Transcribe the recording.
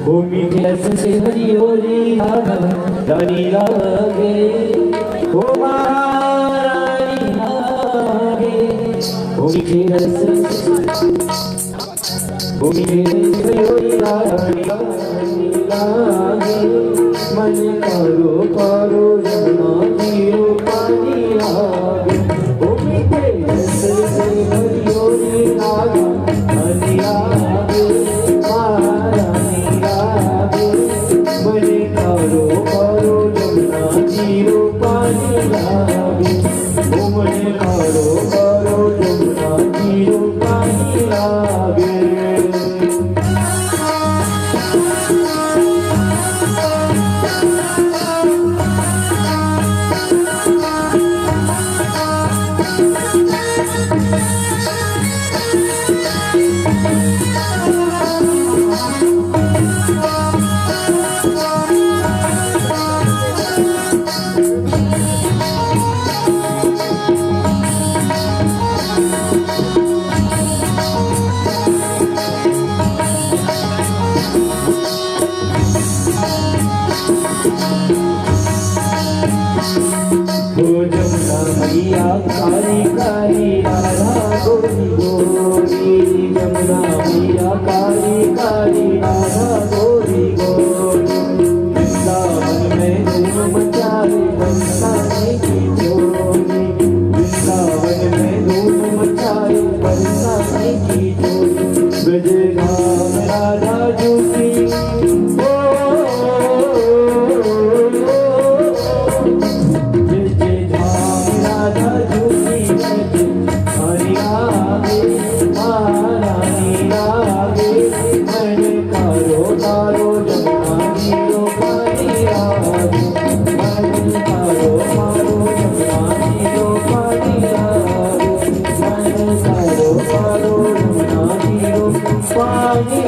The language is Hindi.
भूमि रस से हरी होली रानी लागे, ओ महारानी लागे। भूमि के रस भूमि के हरी होली रानी लागे, मन करो करो जमुना जीरो पानी लागे। भूमि के रस से हरी होली रानी लागे, महारानी लागे। मन करो करो जमुना जीरो पानी लागे, मन करो करो जमुना जीरो पानी लागे। जमुना मैया काली काली राधा गोरी गोरी, जमुना मैया काली काली राधा गोरी गोरी। वृंदावन में धूम मचाए बरसाने की चोरी, वृंदावन में धूम मचाए बरसाने की चोरी। ब्रजधाम राधा जूती पानी